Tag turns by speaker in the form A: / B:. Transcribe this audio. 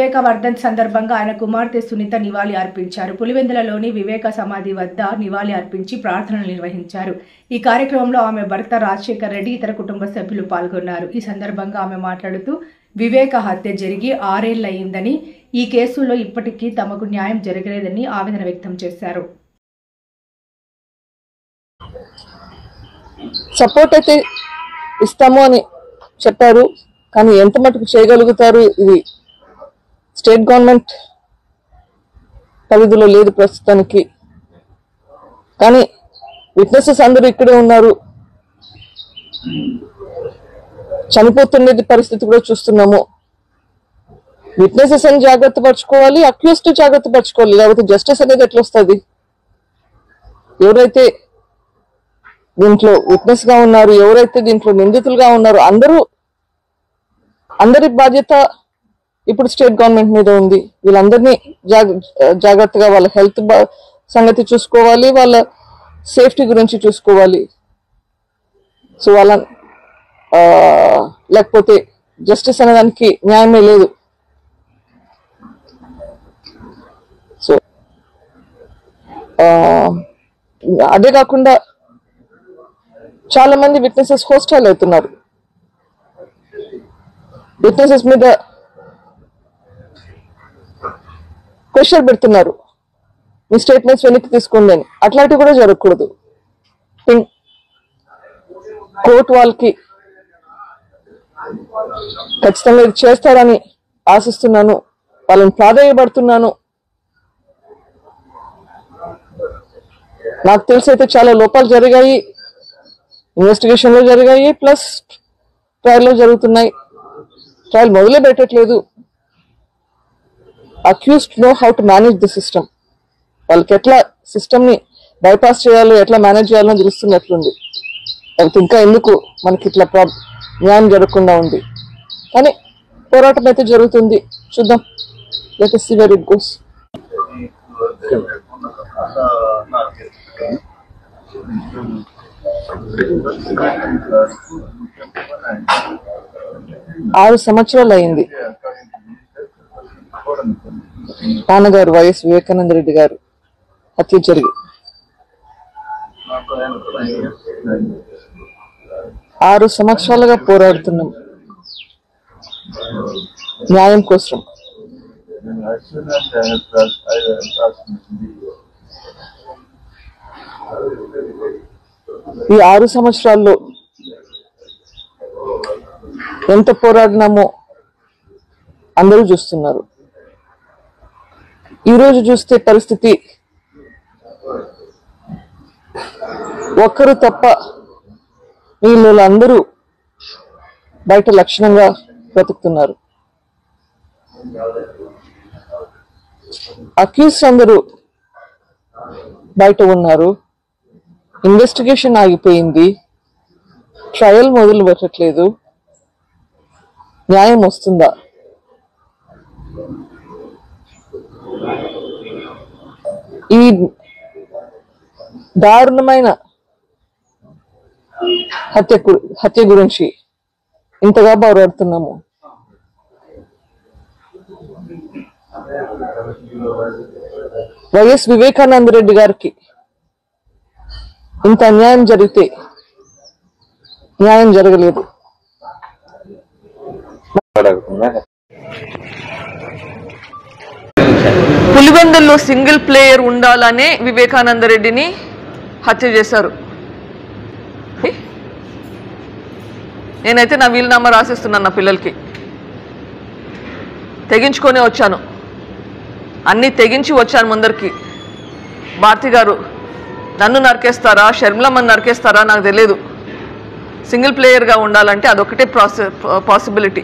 A: వివేక వర్ధన్ సందర్భంగా ఆయన కుమార్తె సునీత నివాళి అర్పించారు. పులివెందులలోని వివేక సమాధి వద్ద నివాళి అర్పించి ప్రార్థనలు నిర్వహించారు. ఈ కార్యక్రమంలో ఆమె భర్త రాజశేఖర్ రెడ్డి, ఇతర కుటుంబ సభ్యులు పాల్గొన్నారు. ఈ సందర్భంగా ఆమె మాట్లాడుతూ వివేక హత్య జరిగి 6 ఏళ్లయిందని, ఈ కేసులో ఇప్పటికీ తమకు న్యాయం జరగలేదని ఆవేదన వ్యక్తం చేశారు.
B: సపోర్ట్ అయితే ఇస్తాము అని చెప్పారు, కానీ ఎంత మటుకు చేయగలుగుతారు ఇది స్టేట్ గవర్నమెంట్ పరిధిలో లేదు ప్రస్తుతానికి. కానీ విట్నెసెస్ అందరూ ఇక్కడే ఉన్నారు, చనిపోతున్నది పరిస్థితి కూడా చూస్తున్నాము. విట్నెసెస్ అని జాగ్రత్త పరచుకోవాలి, అక్యూజ్డ్ జాగ్రత్త పరచుకోవాలి, లేకపోతే జస్టిస్ అనేది ఎట్లా వస్తుంది? ఎవరైతే దీంట్లో విట్నెస్ గా ఉన్నారు, ఎవరైతే దీంట్లో నిందితులుగా ఉన్నారు, అందరి బాధ్యత ఇప్పుడు స్టేట్ గవర్నమెంట్ మీద ఉంది. వీళ్ళందరినీ జాగ్రత్తగా వాళ్ళ హెల్త్ సంగతి చూసుకోవాలి, వాళ్ళ సేఫ్టీ గురించి చూసుకోవాలి. సో వాళ్ళ లేకపోతే జస్టిస్ అనేదానికి న్యాయమే లేదు. సో అదే కాకుండా చాలా మంది విట్నెసెస్ హోస్టైల్ అవుతున్నారు, విట్నెసెస్ మీద ప్రెషర్ పెడుతున్నారు, మీ స్టేట్మెంట్స్ వెనక్కి తీసుకోండి అని. అట్లాంటివి కూడా జరగకూడదు. కోర్టు వాళ్ళకి ఖచ్చితంగా ఇది చేస్తారని ఆశిస్తున్నాను, వాళ్ళని ప్రాధాన్యపడుతున్నాను. నాకు తెలిసి అయితే చాలా లోపాలు జరిగాయి, ఇన్వెస్టిగేషన్ లో జరిగాయి, ప్లస్ ట్రయల్ లో జరుగుతున్నాయి. ట్రయల్ మొదలే పెట్టట్లేదు. Accused know how to manage the system. వాళ్ళకి ఎట్లా సిస్టమ్ ని బైపాస్ చేయాలో, ఎట్లా మేనేజ్ చేయాలో తెలుస్తున్నట్లుంది. అయితే ఇంకా ఎందుకు మనకి ఇట్లా న్యాయం జరగకుండా ఉంది. కానీ పోరాటం అయితే జరుగుతుంది, చూద్దాం. Let us see where it goes. ఆరు సంవత్సరాలు అయింది నాన్నగారు వైఎస్ వివేకానంద రెడ్డి గారు హత్య జరిగి. 6 సంవత్సరాలుగా పోరాడుతున్నాం న్యాయం కోసం. ఈ 6 సంవత్సరాల్లో ఎంత పోరాడినామో అందరూ చూస్తున్నారు. ఈరోజు చూస్తే పరిస్థితి ఒక్కరు తప్ప వీళ్ళందరూ బయట లక్షణంగా బ్రతుకుతున్నారు. అక్యూజ్డ్ అందరూ బయట ఉన్నారు. ఇన్వెస్టిగేషన్ ఆగిపోయింది, ట్రయల్ మొదలు పెట్టట్లేదు. న్యాయం వస్తుందా? ఈ దారుణమైన హత్య గురించి ఇంతగా పోరాడుతున్నాము. వైఎస్ వివేకానంద రెడ్డి గారికి ఇంత అన్యాయం జరిగితే న్యాయం జరగలేదు. పులివెందుల్లో సింగిల్ ప్లేయర్ ఉండాలనే వివేకానంద రెడ్డిని హత్య చేశారు. నేనైతే నా వీలునామా రాసిస్తున్నాను నా పిల్లలకి. తెగించుకొని వచ్చాను, అన్నీ తెగించి వచ్చాను ముందరికి. భారతి గారు నన్ను నరికేస్తారా, షర్మిలమ్మని నరికేస్తారా నాకు తెలియదు. సింగిల్ ప్లేయర్గా ఉండాలంటే అదొకటే పాసిబిలిటీ.